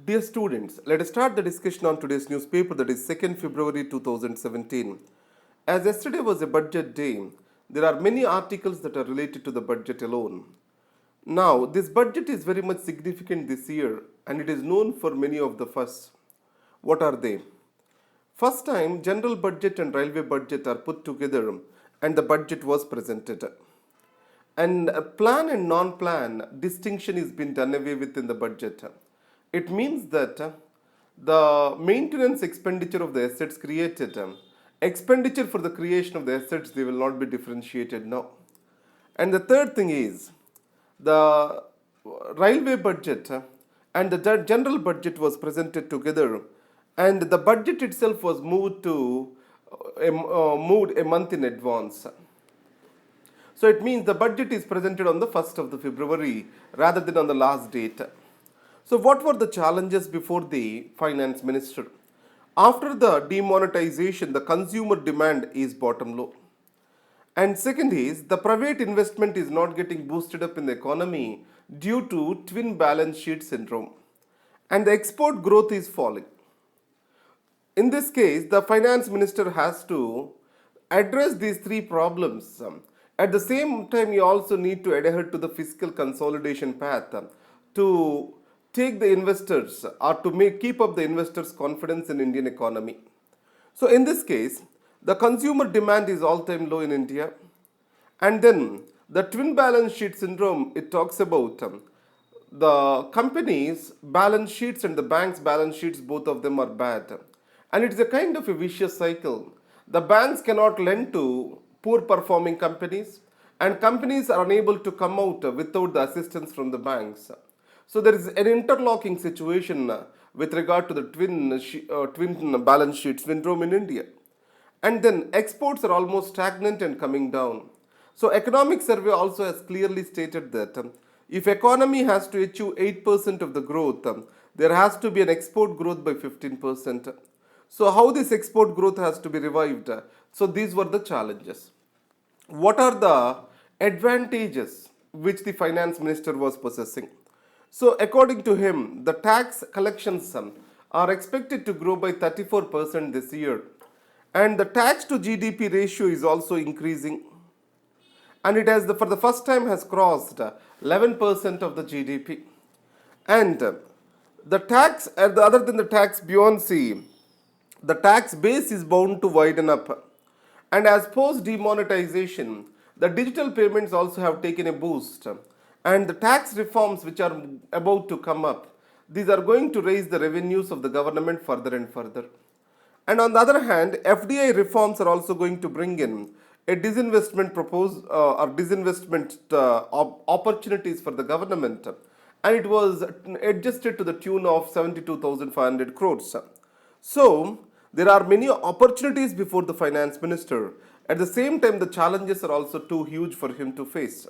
Dear students, let us start the discussion on today's newspaper, that is 2nd February 2017. As yesterday was a budget day, there are many articles that are related to the budget alone. Now, this budget is very much significant this year and it is known for many of the firsts. What are they? First time, general budget and railway budget are put together and the budget was presented. And a plan and non-plan distinction is being done away with in the budget. It means that the maintenance expenditure of the assets created, expenditure for the creation of the assets, they will not be differentiated now. And the third thing is the railway budget and the general budget was presented together, and the budget itself was moved a month in advance. So it means the budget is presented on the 1st of the February rather than on the last date. So what were the challenges before the finance minister? After the demonetization, the consumer demand is bottom low. And second is the private investment is not getting boosted up in the economy due to twin balance sheet syndrome. And the export growth is falling. In this case, the finance minister has to address these three problems. At the same time, you also need to adhere to the fiscal consolidation path to take the investors or to keep up the investors' confidence in Indian economy. So in this case, the consumer demand is all-time low in India. And then the twin balance sheet syndrome, it talks about the companies' balance sheets and the bank's balance sheets, both of them are bad. And it's a kind of a vicious cycle. The banks cannot lend to poor performing companies, and companies are unable to come out without the assistance from the banks. So there is an interlocking situation with regard to the twin balance sheet syndrome in India. And then exports are almost stagnant and coming down. So economic survey also has clearly stated that if economy has to achieve 8% of the growth, there has to be an export growth by 15%. So how this export growth has to be revived? So these were the challenges. What are the advantages which the finance minister was possessing? So according to him, the tax collections are expected to grow by 34% this year. And the tax to GDP ratio is also increasing. And it has, for the first time, has crossed 11% of the GDP. And the tax, other than the tax beyond sea, the tax base is bound to widen up. And as post demonetization, the digital payments also have taken a boost. And the tax reforms which are about to come up, these are going to raise the revenues of the government further and further. And on the other hand, FDI reforms are also going to bring in a disinvestment opportunities for the government. And it was adjusted to the tune of 72,500 crores. So there are many opportunities before the finance minister. At the same time, the challenges are also too huge for him to face.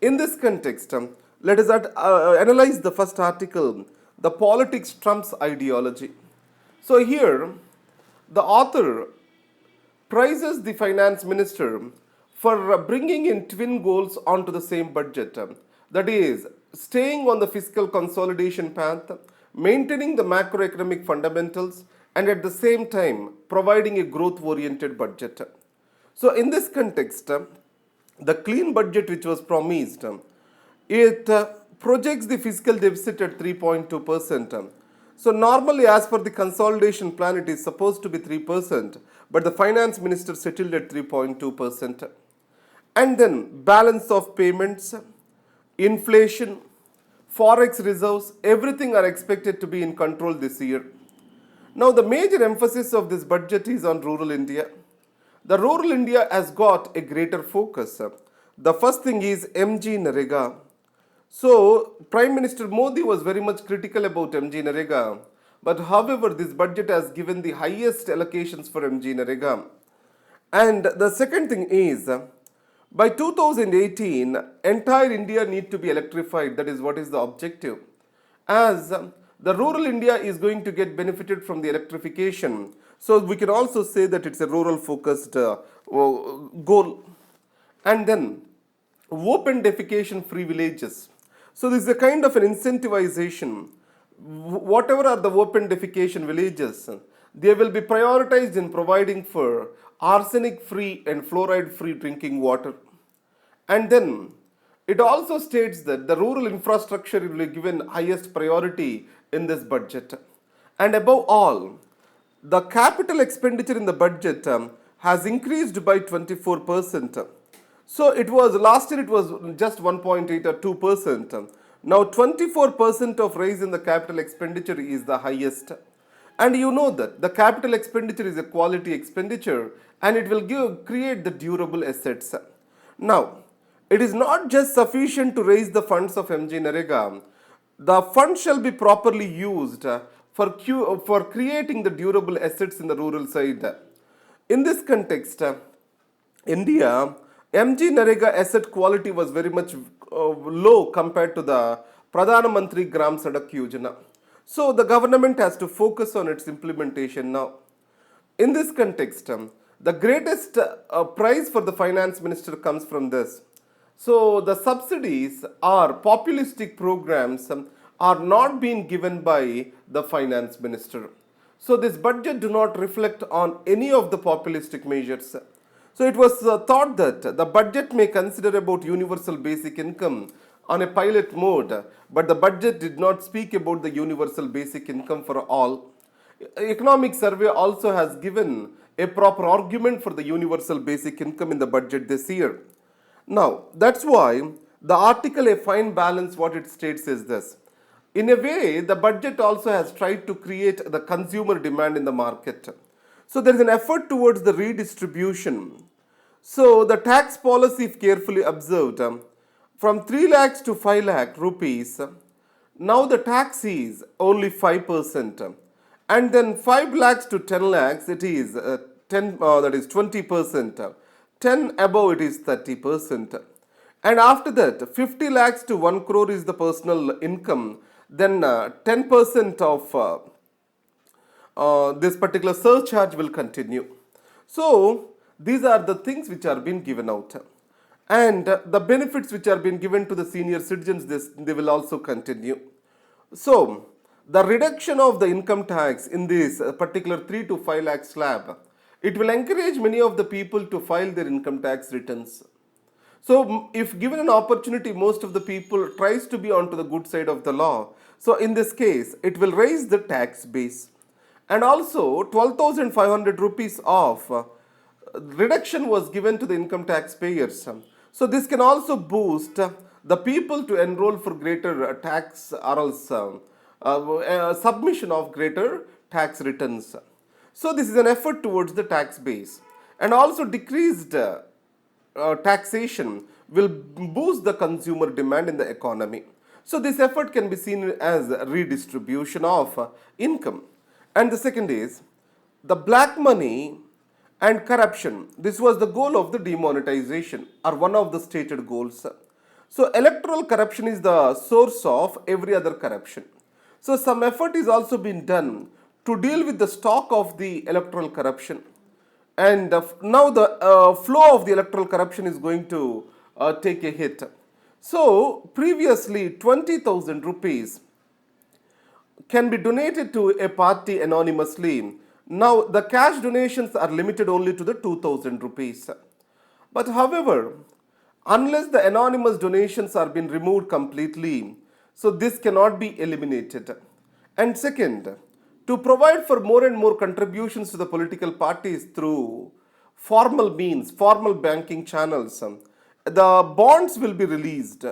In this context, let us analyze the first article, the politics trumps ideology. So here, the author praises the finance minister for bringing in twin goals onto the same budget. That is, staying on the fiscal consolidation path, maintaining the macroeconomic fundamentals, and at the same time, providing a growth-oriented budget. So in this context, the clean budget which was promised, it projects the fiscal deficit at 3.2%. So normally as per the consolidation plan, it is supposed to be 3%, but the finance minister settled at 3.2%. And then balance of payments, inflation, forex reserves, everything are expected to be in control this year. Now the major emphasis of this budget is on rural India. The rural India has got a greater focus. The first thing is MG Narega. So Prime Minister Modi was very much critical about MG Narega. But however, this budget has given the highest allocations for MG Narega. And the second thing is, by 2018, entire India need to be electrified. That is what is the objective. As the rural India is going to get benefited from the electrification. So we can also say that it's a rural focused goal. And then open defecation free villages. So this is a kind of an incentivization whatever are the open defecation villages, they will be prioritized in providing for arsenic free and fluoride free drinking water. And then it also states that the rural infrastructure will be given highest priority in this budget. And above all, the capital expenditure in the budget has increased by 24%. So it was last year it was just 1.8 or 2%. Now 24% of rise in the capital expenditure is the highest. And you know that the capital expenditure is a quality expenditure and it will create the durable assets. Now, it is not just sufficient to raise the funds of MG Narega. The funds shall be properly used for creating the durable assets in the rural side. In this context, India, MG Narega asset quality was very much low compared to the Pradhan Mantri Gram Sadak Yojana. So the government has to focus on its implementation now. In this context, the greatest prize for the finance minister comes from this. So the subsidies or populistic programs are not being given by the finance minister. So this budget do not reflect on any of the populistic measures. So it was thought that the budget may consider about universal basic income on a pilot mode, but the budget did not speak about the universal basic income for all. Economic survey also has given a proper argument for the universal basic income in the budget this year. Now, that's why the article A Fine Balance, what it states is this. In a way, the budget also has tried to create the consumer demand in the market. So there is an effort towards the redistribution. So the tax policy, if carefully observed, from 3 lakhs to 5 lakh rupees, now the tax is only 5%. And then 5 lakhs to 10 lakhs, it is 20%. 10 above, it is 30%. And after that, 50 lakhs to 1 crore is the personal income. Then 10% of this particular surcharge will continue. So these are the things which are being given out. And the benefits which are being given to the senior citizens, they will also continue. So the reduction of the income tax in this particular 3 to 5 lakh slab, it will encourage many of the people to file their income tax returns. So if given an opportunity, most of the people tries to be onto the good side of the law. So in this case, it will raise the tax base. And also 12,500 rupees of reduction was given to the income tax payers. So this can also boost the people to enroll for greater tax or else submission of greater tax returns. So this is an effort towards the tax base. And also decreased taxation will boost the consumer demand in the economy. So this effort can be seen as redistribution of income. And the second is the black money and corruption. This was the goal of the demonetization or one of the stated goals. So electoral corruption is the source of every other corruption. So some effort is also being done to deal with the stock of the electoral corruption. And now the flow of the electoral corruption is going to take a hit. So previously 20,000 rupees can be donated to a party anonymously. Now the cash donations are limited only to the 2,000 rupees. But however, unless the anonymous donations are being removed completely, so this cannot be eliminated. And second, to provide for more and more contributions to the political parties through formal means, formal banking channels, the bonds will be released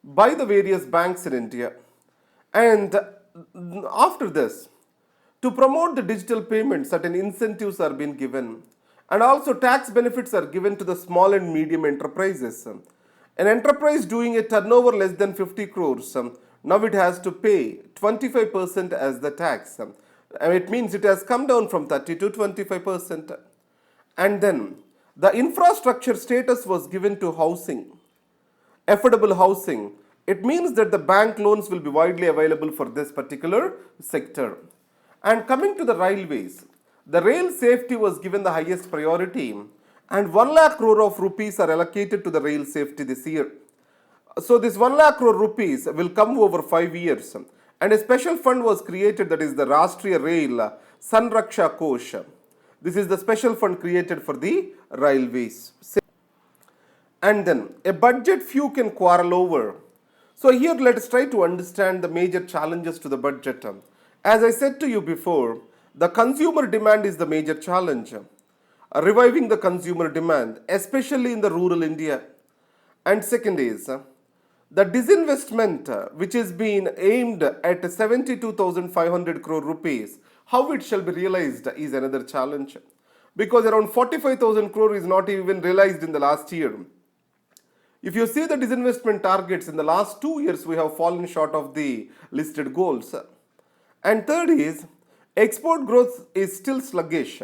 by the various banks in India. And after this, to promote the digital payments, certain incentives are being given. And also tax benefits are given to the small and medium enterprises. An enterprise doing a turnover less than 50 crores, now it has to pay 25% as the tax. And it means it has come down from 30 to 25%. And then the infrastructure status was given to housing, affordable housing. It means that the bank loans will be widely available for this particular sector. And coming to the railways, the rail safety was given the highest priority and 1 lakh crore of rupees are allocated to the rail safety this year. So this 1 lakh crore rupees will come over 5 years And a special fund was created, that is the Rashtriya Rail Sanraksha Kosh. This is the special fund created for the railways. And then a budget few can quarrel over. So here let us try to understand the major challenges to the budget. As I said to you before, the consumer demand is the major challenge. Reviving the consumer demand, especially in the rural India. And second is the disinvestment which is being aimed at 72,500 crore rupees. How it shall be realized is another challenge. Because around 45,000 crore is not even realized in the last year. If you see the disinvestment targets in the last 2 years, we have fallen short of the listed goals. And third is, export growth is still sluggish.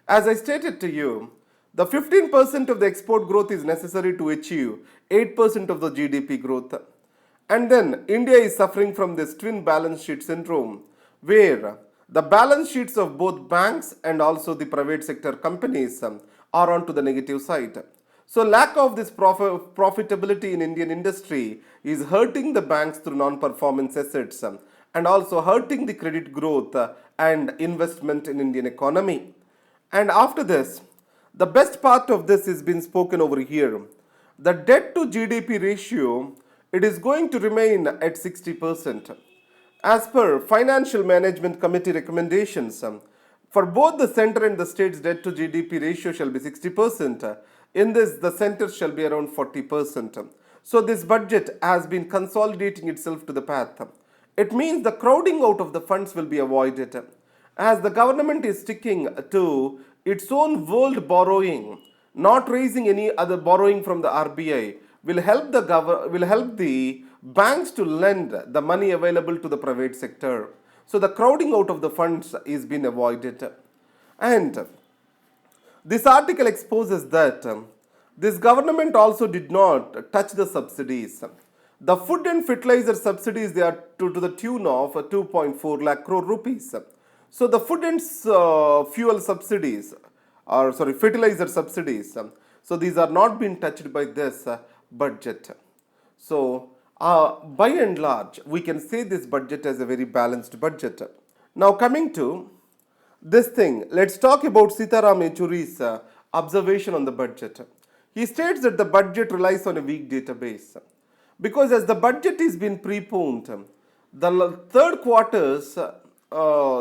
As I stated to you, the 15% of the export growth is necessary to achieve 8% of the GDP growth. And then India is suffering from this twin balance sheet syndrome, where the balance sheets of both banks and also the private sector companies are onto the negative side. So lack of this profitability in Indian industry is hurting the banks through non-performance assets and also hurting the credit growth and investment in Indian economy. And after this, the best part of this is been spoken over here. The debt to GDP ratio, it is going to remain at 60%. As per Financial Management Committee recommendations, for both the center and the state's debt to GDP ratio shall be 60%. In this, the center shall be around 40%. So this budget has been consolidating itself to the path. It means the crowding out of the funds will be avoided. As the government is sticking to its own world borrowing, not raising any other borrowing from the RBI, will help the banks to lend the money available to the private sector. So the crowding out of the funds is being avoided. And this article exposes that this government also did not touch the subsidies. The food and fertilizer subsidies, they are to the tune of 2.4 lakh crore rupees. So the food and fuel subsidies, or sorry, fertilizer subsidies, so these are not being touched by this budget. So by and large, we can say this budget as a very balanced budget. Now coming to this thing, let's talk about Sitaram Yechury's observation on the budget. He states that the budget relies on a weak database. Because as the budget is being preponed, the third quarter's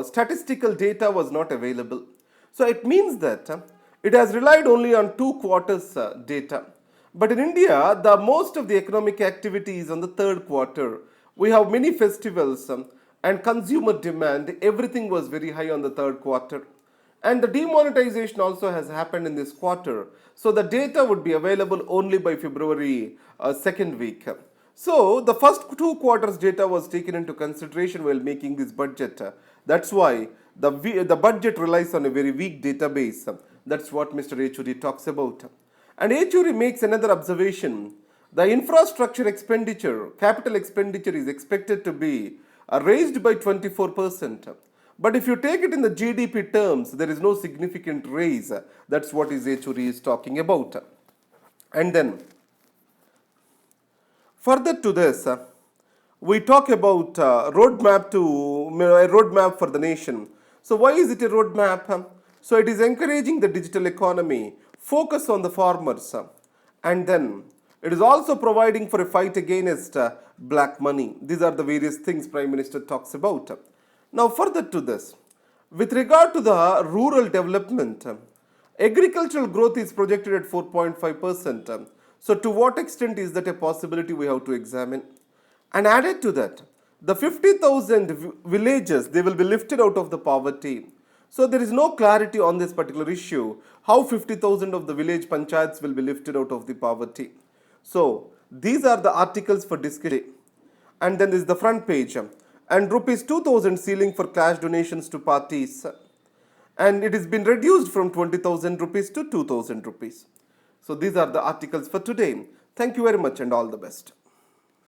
statistical data was not available. So it means that it has relied only on 2 quarters data. But in India, the most of the economic activity is on the third quarter. We have many festivals and consumer demand, everything was very high on the third quarter. And the demonetization also has happened in this quarter. So the data would be available only by February second week. So the first 2 quarters data was taken into consideration while making this budget. That's why the budget relies on a very weak database. That's what Mr. Yechury talks about. And Yechury makes another observation. The infrastructure expenditure, capital expenditure is expected to be raised by 24%. But if you take it in the GDP terms, there is no significant raise. That's what Yechury is talking about. And then, further to this, we talk about roadmap for the nation. So why is it a roadmap? So it is encouraging the digital economy, focus on the farmers, and then it is also providing for a fight against black money. These are the various things Prime Minister talks about. Now further to this, with regard to the rural development, agricultural growth is projected at 4.5%. So to what extent is that a possibility, we have to examine. And added to that, the 50,000 villages, they will be lifted out of the poverty. So there is no clarity on this particular issue, how 50,000 of the village panchayats will be lifted out of the poverty. So these are the articles for discussion. And then this is the front page. And rupees 2,000 ceiling for cash donations to parties. And it has been reduced from 20,000 rupees to 2,000 rupees. So these are the articles for today. Thank you very much and all the best.